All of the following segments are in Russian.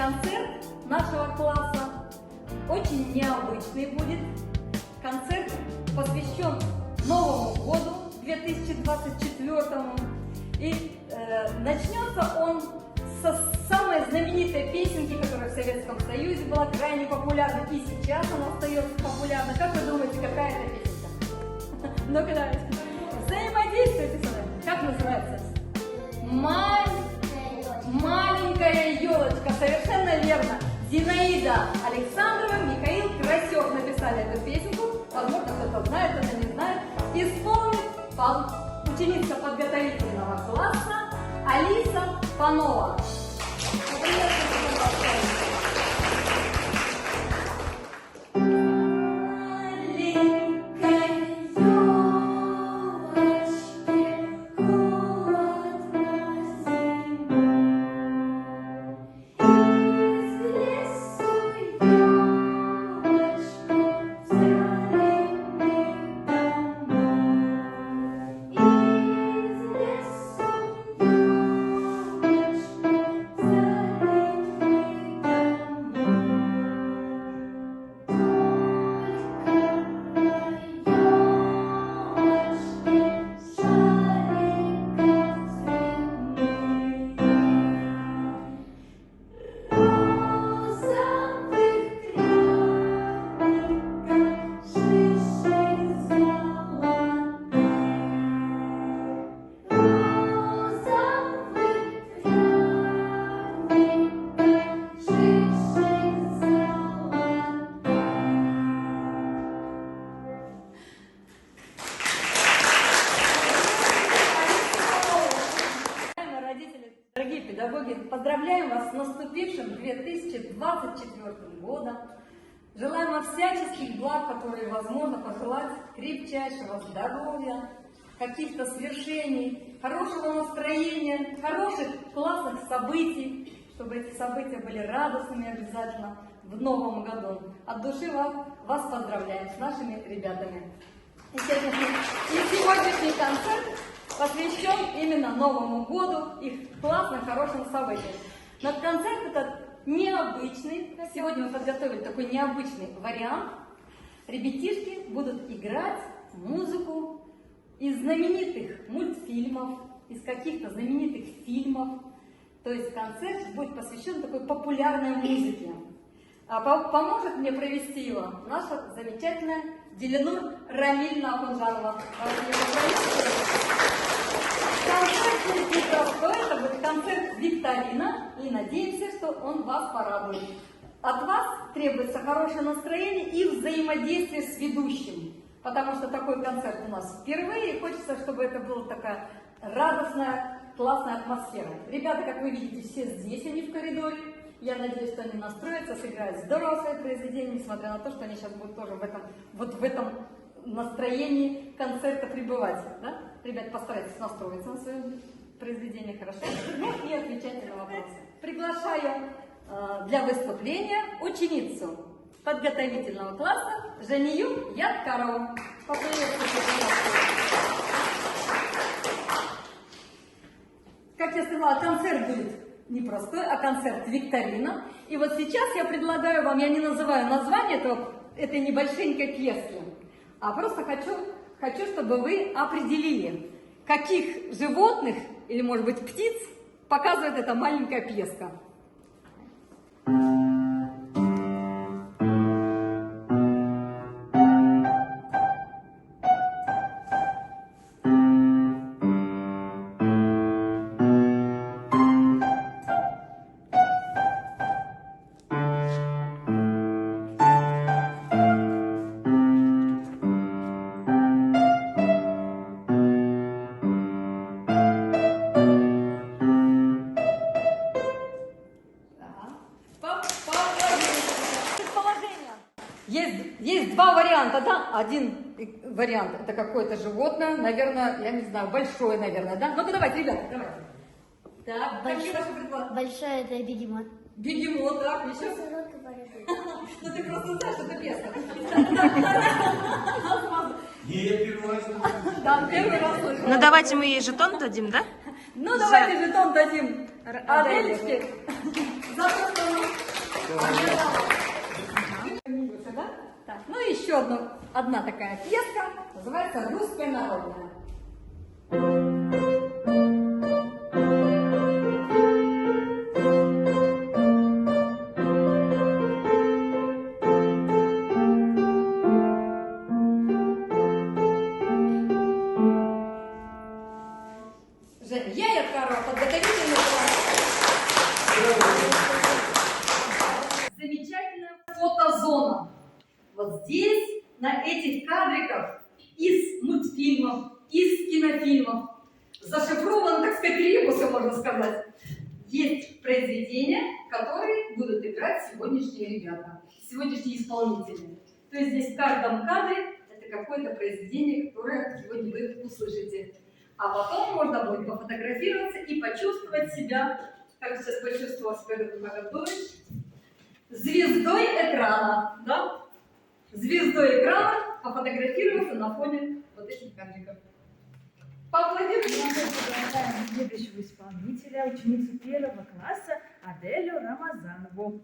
концерт нашего класса очень необычный будет. Концерт посвящен Новому году 2024. И начнется он со самой знаменитой песенки, которая в Советском Союзе была крайне популярна, и сейчас она остается популярна. Как вы думаете, какая это песенка? Ну-ка, давайте. Взаимодействуйте с нами. Как называется? Маленькая елочка. Совершенно верно. Зинаида Александрова, Михаил Красев написали эту песенку. Возможно, кто-то знает, кто-то не знает. Исполнит ученица подготовительного класса Алиса Панова. Дорогие педагоги, поздравляем вас с наступившим 2024 годом. Желаем вам всяческих благ, которые возможно пожелать, крепчайшего здоровья, каких-то свершений, хорошего настроения, хороших классных событий, чтобы эти события были радостными обязательно в новом году. От души вас поздравляем с нашими ребятами. И сегодняшний концерт посвящен именно Новому году, их классным, хорошим событиям. Но концерт этот необычный. Сегодня мы подготовили такой необычный вариант. Ребятишки будут играть музыку из знаменитых мультфильмов, из каких-то знаменитых фильмов. То есть концерт будет посвящен такой популярной музыке. А поможет мне провести его наша замечательная Дилинур Рамильевна Ахунжанова. Концерт будет непростой, это будет концерт викторина, и надеемся, что он вас порадует. От вас требуется хорошее настроение и взаимодействие с ведущим, потому что такой концерт у нас впервые, и хочется, чтобы это была такая радостная, классная атмосфера. Ребята, как вы видите, все здесь, они в коридоре. Я надеюсь, что они настроятся, сыграют здорово свои произведения, несмотря на то, что они сейчас будут тоже в этом настроении концерта пребывать. Да? Ребят, постарайтесь настроиться на свое произведение хорошо. Ну и отвечайте на вопросы. Приглашаю для выступления ученицу подготовительного класса Жанию Ядкарову. Как я сказала, концерт будет непростой, а концерт викторина. И вот сейчас я предлагаю вам, я не называю название этой небольшенькой пьески, а просто хочу, чтобы вы определили, каких животных или, может быть, птиц показывает эта маленькая пьеска. Есть два варианта, да? Один вариант — это какое-то животное, наверное, я не знаю, большое, наверное, да? Ну-ка давайте, ребята, давайте. Так, какие ваши предположения? Большое — это бегемот. Бегемот, так, еще? Ну ты просто знаешь, что это песня. Я первый раз слышу. Да, первый раз слышу. Ну давайте мы ей жетон дадим, да? Ну давайте жетон дадим Адельчике Завтра да? Так, ну и еще одна такая пьеска, называется «Русская народная». Женя, я открою подготовительный класс. Замечательная фотозона. Вот здесь, на этих кадриках, из мультфильмов, из кинофильмов, зашифровано, так сказать, ребусом, можно сказать, есть произведения, которые будут играть сегодняшние ребята, сегодняшние исполнители. То есть здесь в каждом кадре это какое-то произведение, которое сегодня вы услышите. А потом можно будет пофотографироваться и почувствовать себя, как сейчас почувствовал Федор Магомедович, звездой экрана, да? Звездой экрана пофотографироваться на фоне вот этих кадриков. Поаплодируем. Следующего исполнителя, ученицу 1 класса Аделю Рамазанову.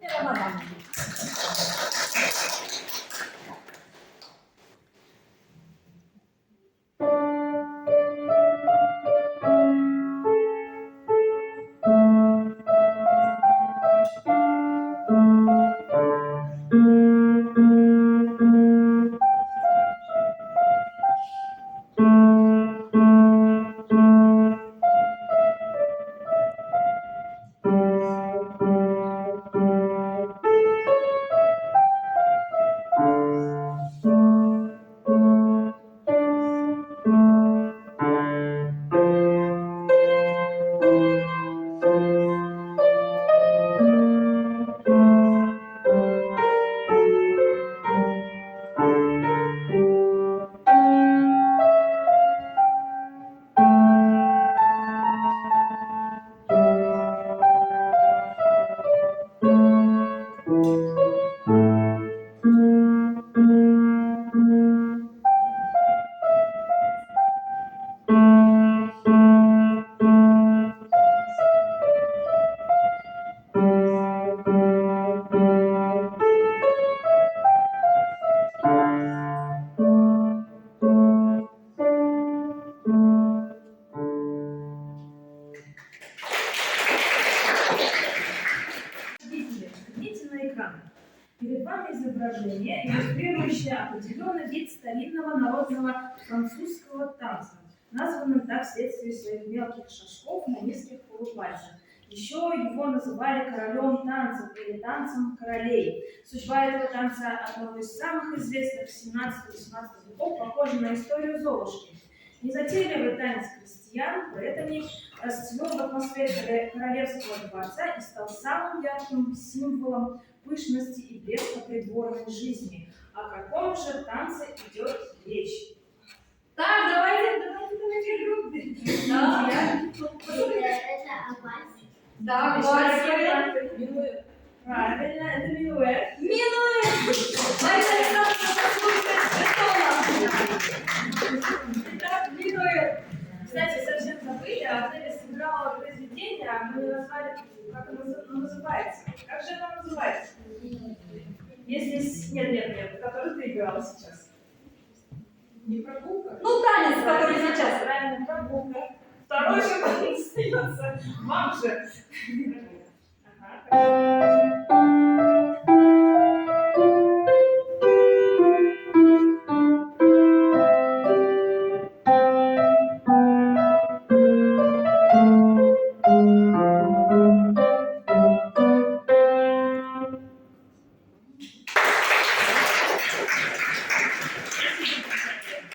Перед вами изображение, иллюстрирующее определенный вид старинного народного французского танца, названным так вследствие своих мелких шажков на низких полупальцах. Еще его называли королем танцев или танцем королей. Судьба этого танца одного из самых известных 17-18 веков похожа на историю Золушки. Незатейливый танец крестьян, поэтому расцвел в атмосфере королевского дворца и стал самым ярким символом пышности и блеска придворной жизни. О каком же танце идет речь? Так, давайте группы. Да, Это аванс. да, Минуэт. Правильно, это минуэт. Минует! Марина Александровна, Итак, минуэт. Кстати, совсем забыли, Аделя сыграла произведение, а мы назвали, как оно называется. Как же оно называется? Если нет, который ты играла сейчас. Не прогулка? ну, танец, который сейчас. Правильно, прогулка. Второй же танец остается. Вам же.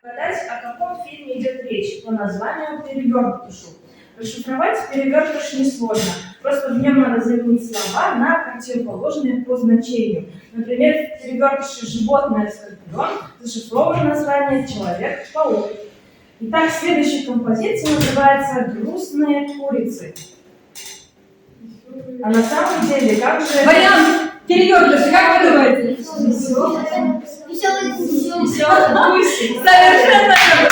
Гадать, о каком фильме идет речь, по названию «Перевертышу». Расшифровать «Перевертыш» несложно. Просто в нем надо заменить слова на противоположные по значению. Например, в «Перевертыше» животное скорпион, зашифровано название «Человек-паук». Итак, следующая композиция называется «Грустные курицы». А на самом деле, как же... Вариант перевертыша, как вы думаете? Веселый Веселый гусь. Совершенно верно.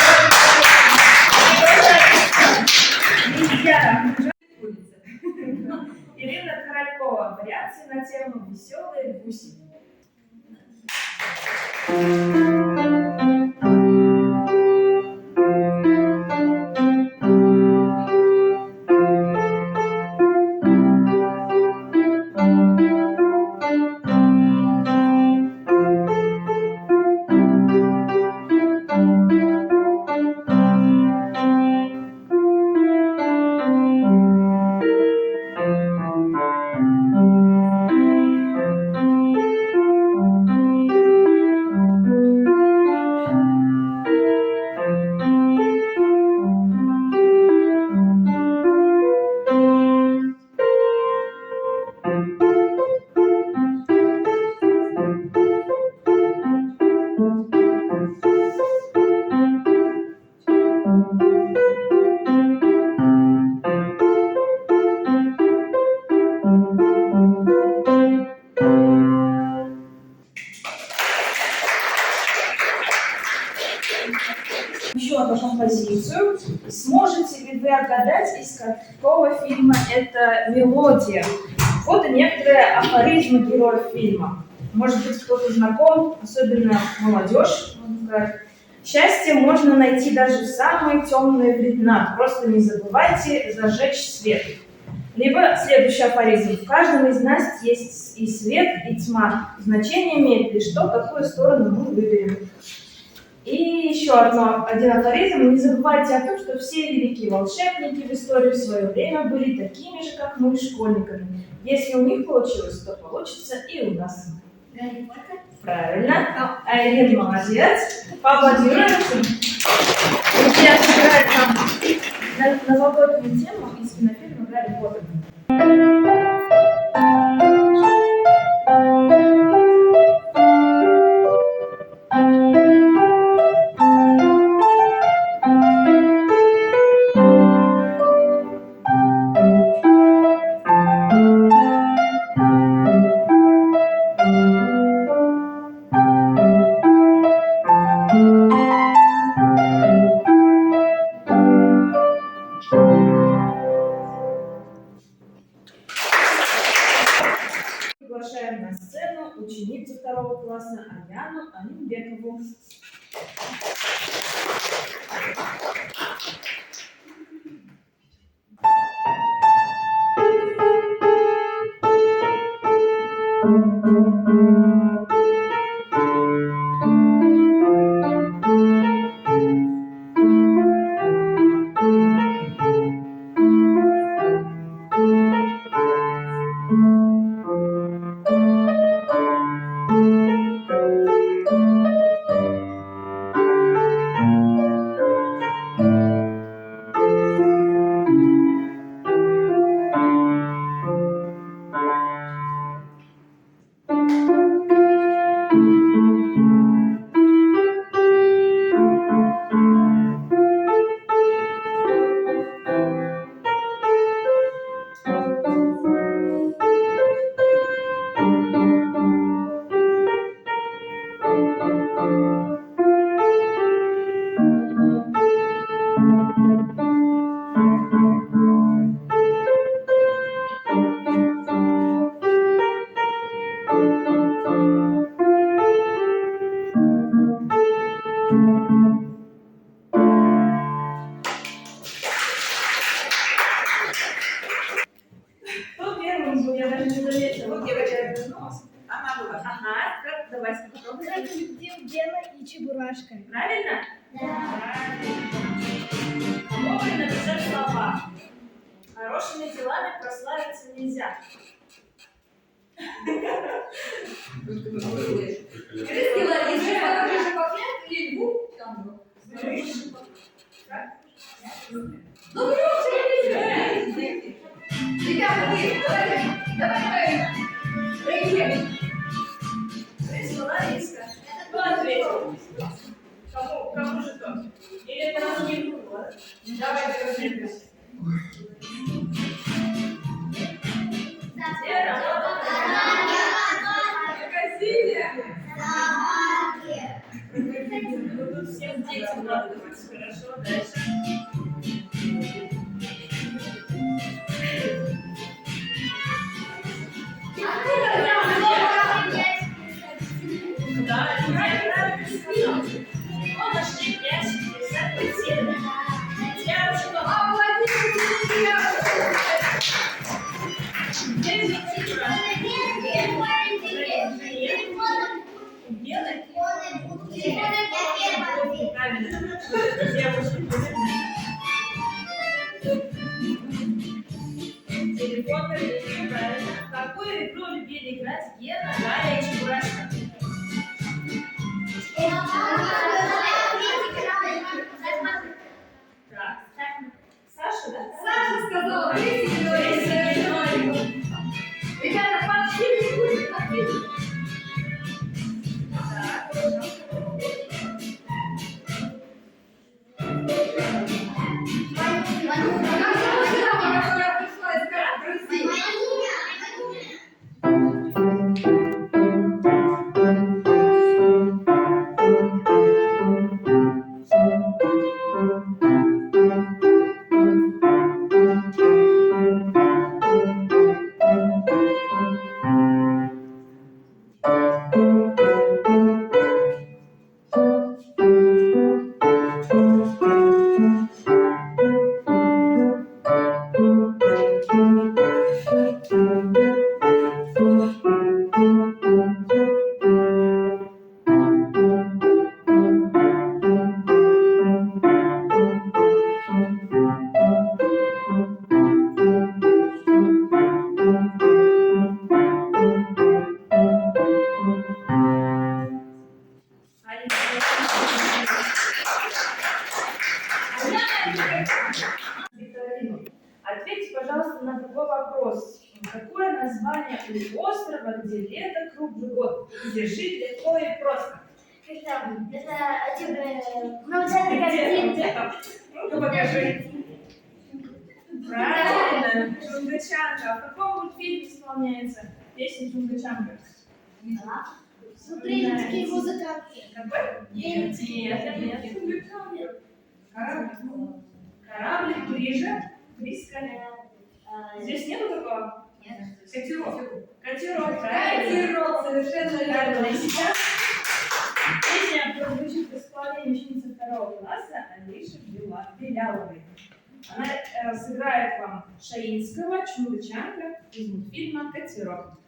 Ирина Королькова. Вариант на тему «Веселые гуси». Еще одну композицию. Сможете ли вы отгадать, из какого фильма эта мелодия? Вот и некоторые афоризмы героев фильма. Может быть, кто-то знаком, особенно молодежь, можно сказать. Счастье можно найти даже в самые темные времена. Просто не забывайте зажечь свет. Либо следующий афоризм. В каждом из нас есть и свет, и тьма. Значение имеет лишь то, какую сторону мы выберем. И еще один афоризм. Не забывайте о том, что все великие волшебники в истории в свое время были такими же, как мы, школьниками. Если у них получилось, то получится и у нас. Гарри Поттер. Правильно. Айлин молодец. Поаплодируем. Друзья сыграют нам новогоднюю тему из кинофильма «Гарри Поттер». Приглашаем на сцену ученицу 2 класса Аяну Алимбекову. Кто первым был? Я даже не заметила. Вот девочка вернулась. Она была. Ага, как? Давайте попробуем. Как любил Гена и Чебурашка. Правильно? Да. Правильно. Помогли написать слова. Хорошими делами прославиться нельзя. Крыски Ларисы, покажи шипоклет или льву? Там. Ну, громче, ребята, вы, давай, прыгни. Крыска Лариска. Кто ответил? Кому же кто? Или это нас не было? Давайте разберемся. Какая синяя? Ну, тут всем детям надо думать. Хорошо, дальше. Откуда Повторите, правильно. В какую игру любили играть Гена, Галя и Чебурашка? Так. Саша, да? Саша сказала, ребята, подпишитесь, Так. которая пришла искать друзей. Викторину. Ответьте, пожалуйста, на такой вопрос. Какое название у острова, где лето круглый год, где жить легко и просто? Это один, Где там? Ну-ка покажи. Правильно, Чунгачанка. А в каком мультфильме исполняется песня Чунгачанка? Смотри, такие музыканты. Какой? Нет. Кораблик. Кораблик ближе. Близко. Здесь нету такого? Нет. Катерок. Катерок, правильно? Катерок, совершенно Правильно. верно. И сейчас песня прозвучит в исполнении ученицы 2 класса Алиши Беляловой. Она сыграет вам Шаинского, Чунгачанка из мультфильма «Катерок».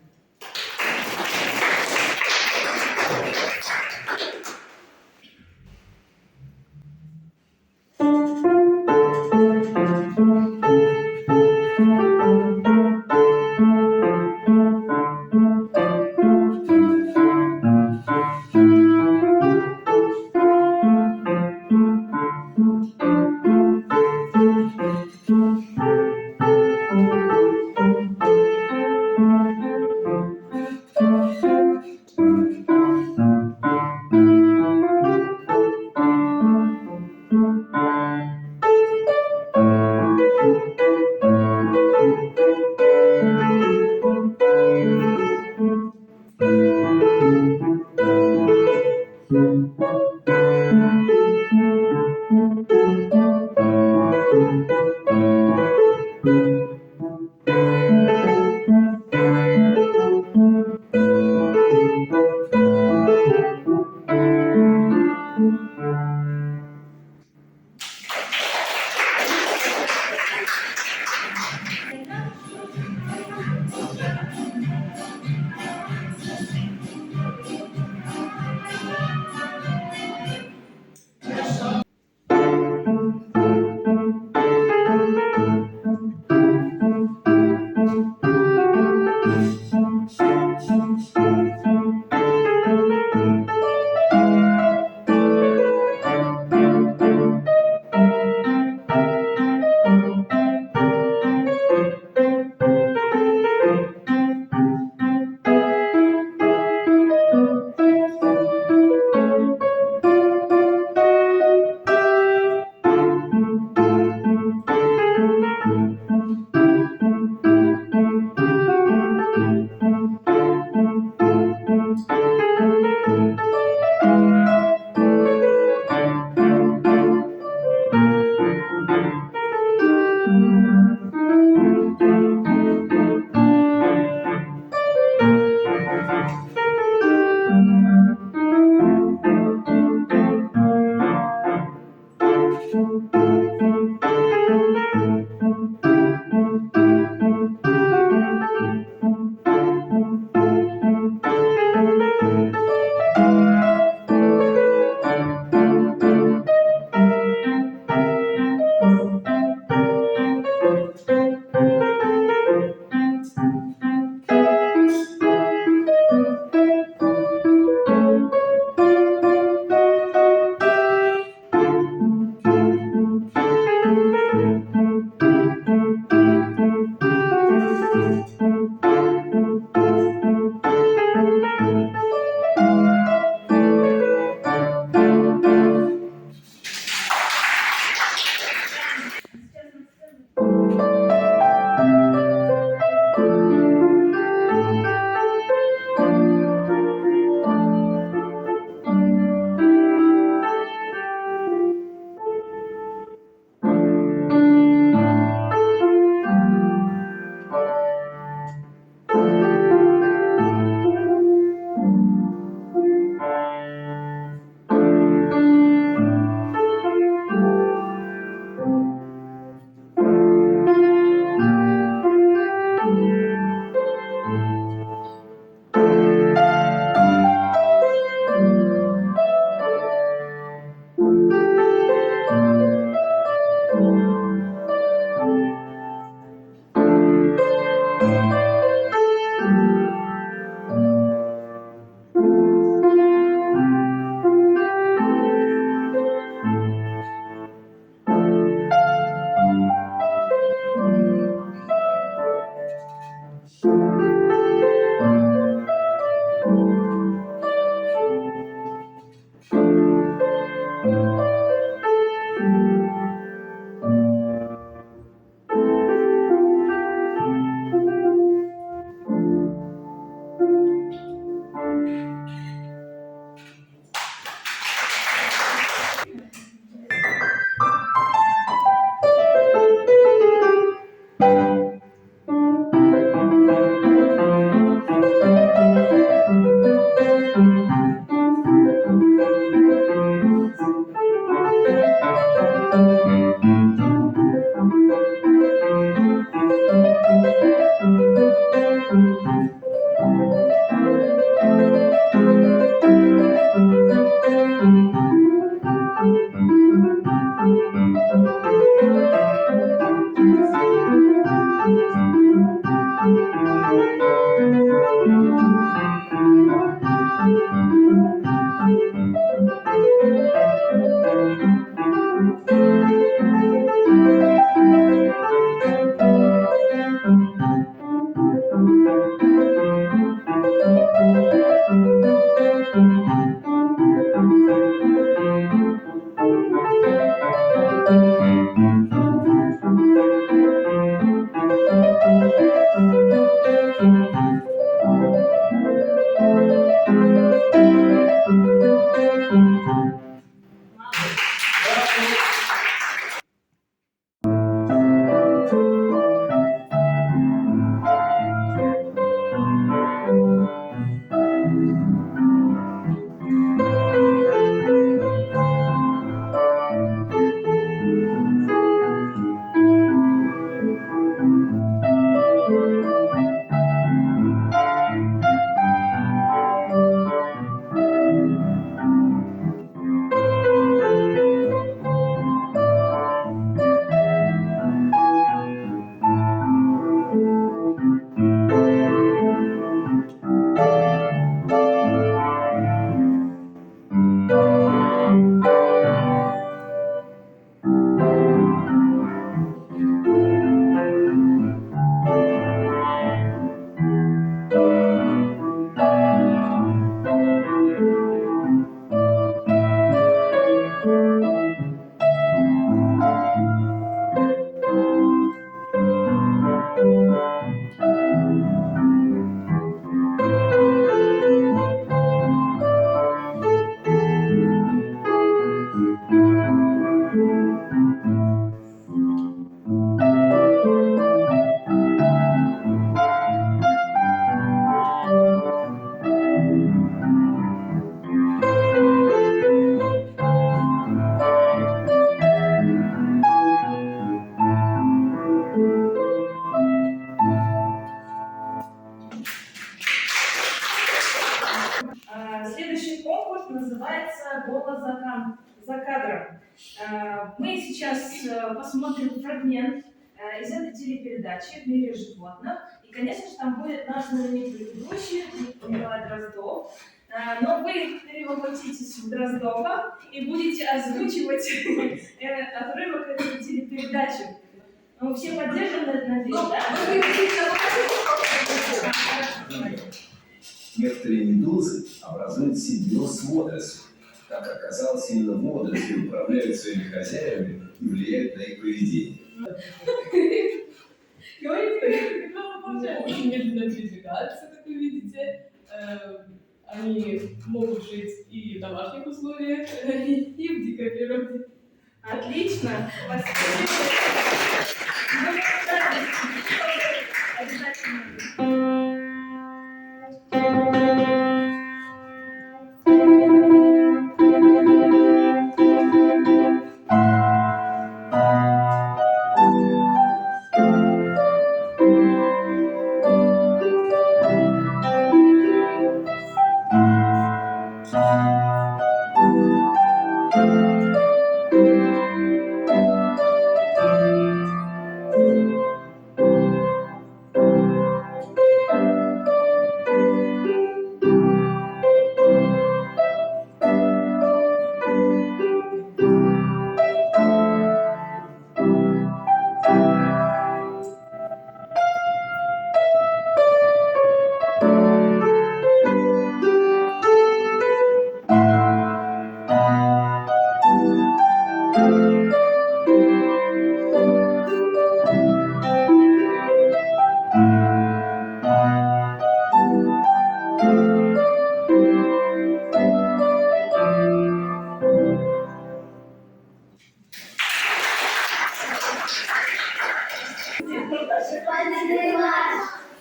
Следующий конкурс называется «Голос за кадром». Мы сейчас посмотрим фрагмент из этой телепередачи «В мире животных». И, конечно же, там будет наш знаменитый ведущий Николай Дроздов. Но вы перевоплотитесь в Дроздова и будете озвучивать отрывок этой телепередачи. Ну, все поддержаны, надеюсь, да? Некоторые медузы образуют симбиоз с водорослью. Как оказалось, именно водоросли управляют своими хозяевами и влияют на их поведение. Очень медленно передвигаются, как вы видите. Они могут жить и в домашних условиях, и в дикой природе. Отлично. Спасибо. Обязательно.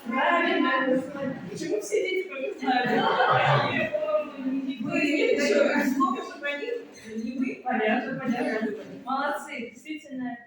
Правильно. Почему все дети только знают? Вы что, слово, что про них? Не вы? Понятно. Молодцы. Действительно,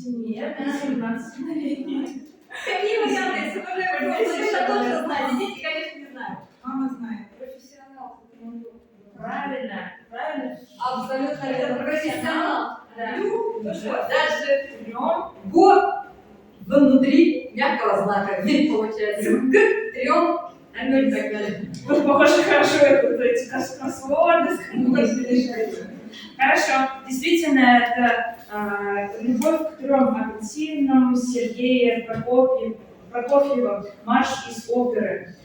Нет, 17 мгновений. Какие варианты? Если вы это точно знаете, дети, конечно, не знают. Мама знает. Профессионал. Правильно, правильно. Абсолютно верно. Профессионал. Да. Ну что, дальше трем. Го внутри мягкого знака. Ведь получается. К трем. Ну и так далее. Вот, похоже, хорошо это, эти кроссворды, решаете. Хорошо. Действительно, это любовь к трем апельсинам Сергея Прокофьева, марш из оперы.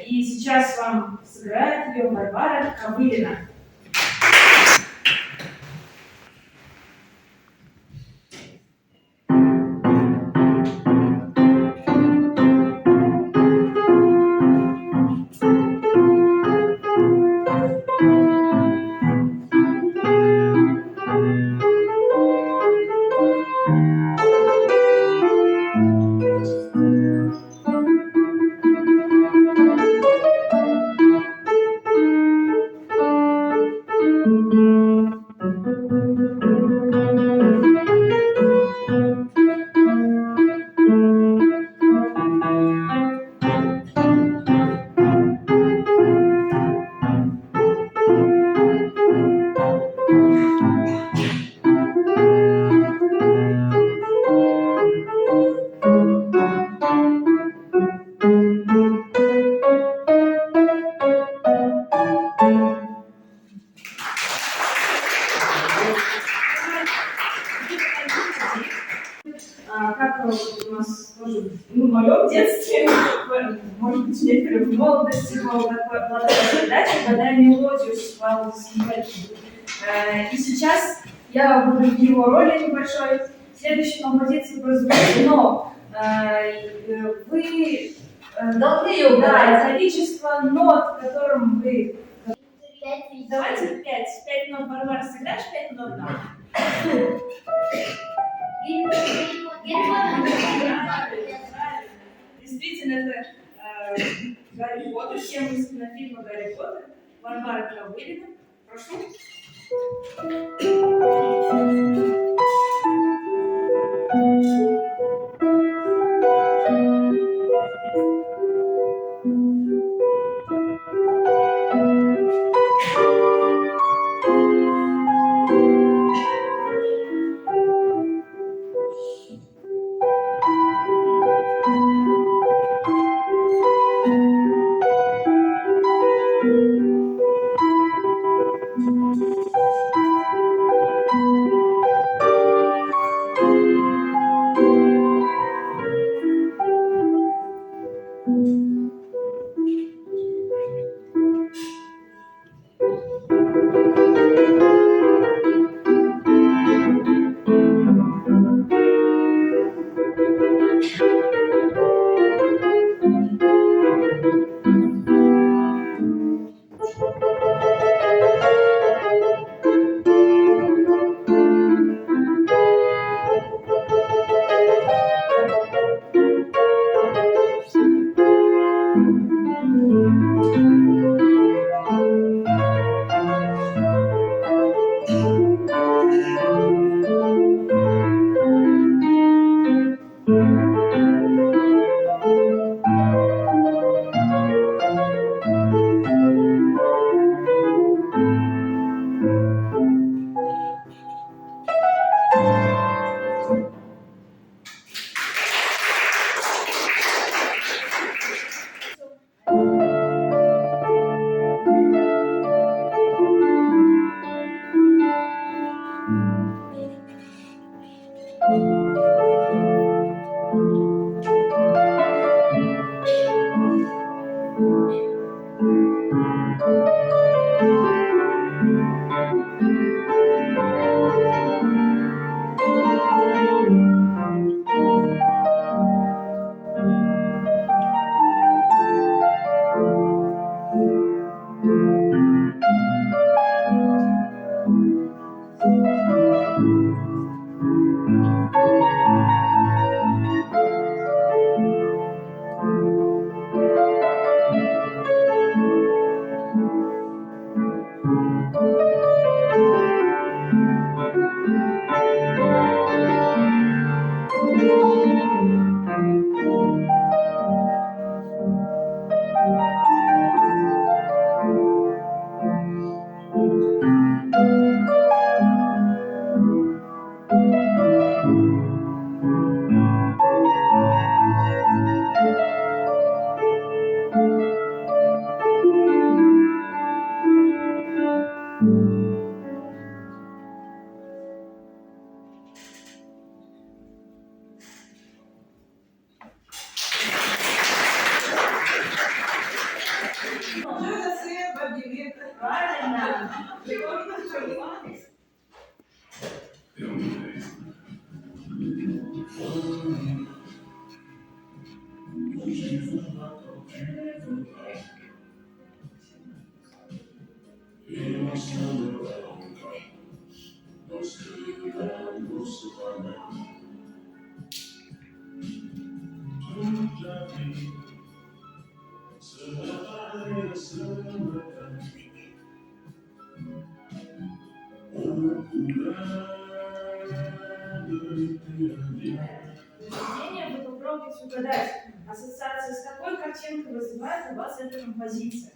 И сейчас вам сыграет ее Варвара Ковылина. Как у нас тоже в моем детстве, может быть, некоторые в молодости, была такая задача, когда я мелодию спала с небольшим. И сейчас я буду в его роли небольшой. Следующая композиция прозвучит, но вы Должны ее угадать. количество нот, которым вы... 5. Давайте 5 нот, Варвара, сыграешь 5 нот нам? Действительно, это Гарри Поттер, тема из кинофильма Гарри Поттер, Варвара Ковылина. Прошу. Произведение вы попробуйте угадать, ассоциация с какой картинкой вызывает у вас эта композиция.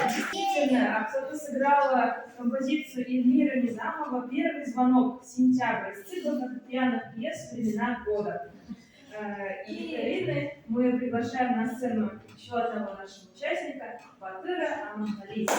Действительно, Аксата сыграла композицию Эльмиры Низамова «Первый звонок. Сентябрь» из цикла фортепианных пьес «Времена года». И Ирины мы приглашаем на сцену еще одного нашего участника, Батыра Амангалиса.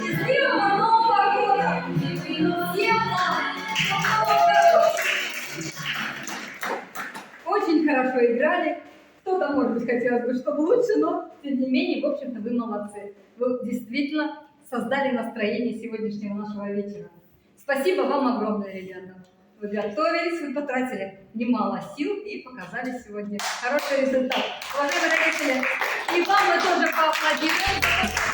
Счастливого Нового года! Всем нам! Очень хорошо играли. Кто-то, может быть, хотелось бы, чтобы лучше, но, тем не менее, в общем-то, вы молодцы. Вы действительно создали настроение сегодняшнего нашего вечера. Спасибо вам огромное, ребята. Вы готовились, вы потратили немало сил и показали сегодня хороший результат. Уважаемые родители, и вам мы тоже поаплодируем.